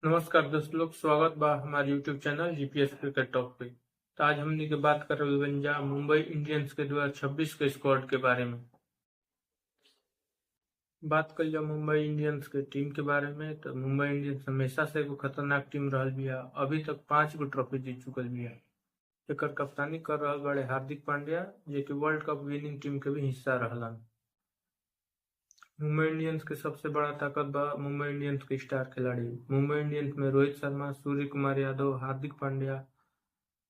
नमस्कार दोस्त लोग, स्वागत बा हमारे YouTube channel GPS cricket talk पे। तो आज हमने के बात कर रहे जा मुंबई इंडियंस के 2026 के स्क्वाड के बारे में। बात कर लिया मुंबई इंडियंस के टीम के बारे में, तो मुंबई इंडियंस हमेशा से एगो खतरनाक टीम रहल बिया। अभी तक 5 गो ट्रॉफी जीत चुकल बिया। एकर कप्तानी कर रहल बड़े हार्दिक पांड्या, जे कि वर्ल्ड कप विनिंग टीम के भी हिस्सा रहलन। मुंबई इंडियंस के सबसे बड़ा ताकत बा मुंबई इंडियंस के स्टार खिलाड़ी। मुंबई इंडियंस में रोहित शर्मा, सूर्य कुमार यादव, हार्दिक पांड्या,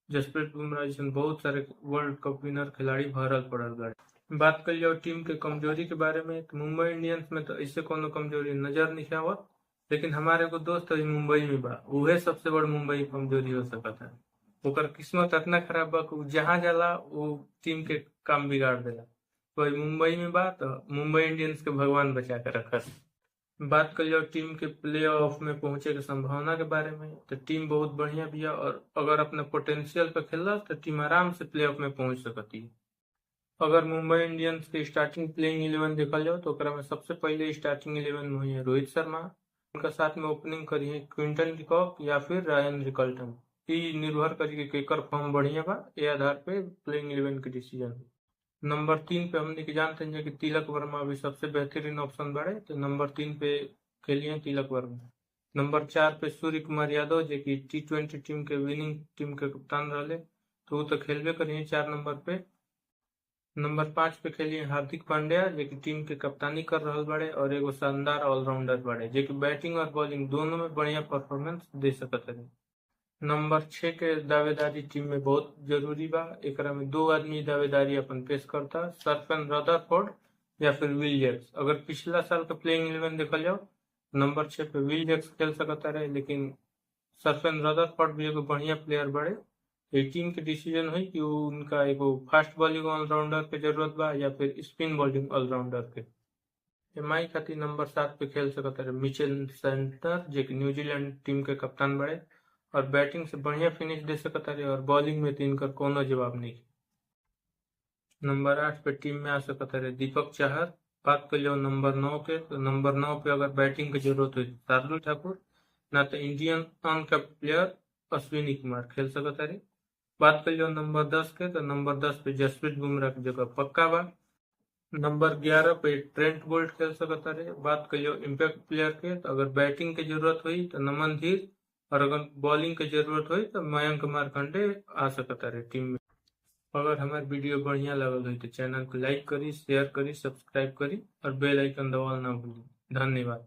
जसप्रीत बुमराह जैसे बहुत सारे वर्ल्ड कप विनर खिलाड़ी भरल पड़ल बाड़े। बात कर जाओ टीम के कमजोरी के बारे में, तो मुंबई इंडियंस में तो ऐसे कोनो कमजोरी नजर नहीं आवत, लेकिन हमारे को दोस्त अभी मुंबई में बा, उहे सबसे बड़ मुंबई की कमजोरी हो सकता है। ओकर किस्मत इतना खराब बा कि जहां जाला वो टीम के काम बिगाड़ देला। तो मुंबई में बा, तो मुंबई इंडियंस के भगवान बचा के रखत। बात कर जाओ टीम के प्ले ऑफ में पहुंचे के संभावना के बारे में, तो टीम बहुत बढ़िया भी है और अगर अपने पोटेंशियल पे खेला तो टीम आराम से प्ले ऑफ में पहुंच सकती है। अगर मुंबई इंडियंस के स्टार्टिंग प्लेइंग 11 देखल जाओ तो ओकरा में सबसे पहले स्टार्टिंग 11 में है रोहित शर्मा। उनका साथ में ओपनिंग करी है क्विंटन डिकॉक या फिर रायन रिकल्टन। ये निर्भर करी कि केकर फॉर्म बढ़िया बा, ये आधार पे प्लेइंग 11 के डिसीजन। नंबर 3 पे हमने के जानते हैं कि तिलक वर्मा अभी सबसे बेहतरीन ऑप्शन बढ़े, तो नंबर 3 पे खेलिए तिलक वर्मा। नंबर 4 पे सूर्य कुमार यादव, जो कि T20 टीम के विनिंग टीम के कप्तान रहे, तो वो तो खेलबे करिए 4 नंबर पे। नंबर 5 पे खेलिए हार्दिक पांड्या, जो कि टीम के कप्तानी कर रहा बड़े और एगो शानदार ऑलराउंडर बड़े, जो कि बैटिंग और बॉलिंग दोनों में बढ़िया परफॉर्मेंस दे सकते हैं। नंबर 6 के दावेदारी टीम में बहुत जरूरी बा। एकरा में 2 आदमी दावेदारी अपन पेश करता, सरफेन रदरफोर्ड या फिर विल जैक्स। अगर पिछला साल का प्लेइंग 11 देखल जाओ, नंबर 6 पे विल जैक्स खेल सकता रहे, लेकिन सरफेन रदरफोर्ड भी एगो बढ़िया प्लेयर बड़े। ये टीम के डिसीजन हुई कि उनका एगो फास्ट बॉलिंग ऑलराउंडर के जरूरत बा या फिर स्पिन बॉलिंग ऑलराउंडर के। एमआई खातिर नंबर 7 पे खेल सकता रहे मिचेल सेंटर, जो कि न्यूजीलैंड टीम के कप्तान बड़े और बैटिंग से बढ़िया फिनिश दे सकता रहे और बॉलिंग में तो इनका कोनो जवाब नहीं। नंबर 8 पे टीम में आ सकता रहे दीपक चाहर। बात कर लो नंबर 9 के, तो नंबर 9 पे अगर बैटिंग की जरूरत हुई शार्दुल ठाकुर, ना तो Indian uncapped player Ashwini Kumar खेल सकता रहे। बात कर लो नंबर 10 के, तो नंबर 10 पे जसप्रीत बुमराह की जगह पक्का बा। नंबर 11 पे ट्रेंट बोल्ट खेल सकता रहे। बात कर लो इम्पैक्ट प्लेयर के, तो अगर बैटिंग की जरूरत हुई तो नमन धीर, और अगर बॉलिंग की जरूरत हुई तो मयंक मार्कंडे आ सकता रहे टीम में। अगर हमारे वीडियो बढ़िया लगल हुई तो चैनल को लाइक करी, शेयर करी, सब्सक्राइब करी और बेल आइकन दबाना ना भूली। धन्यवाद।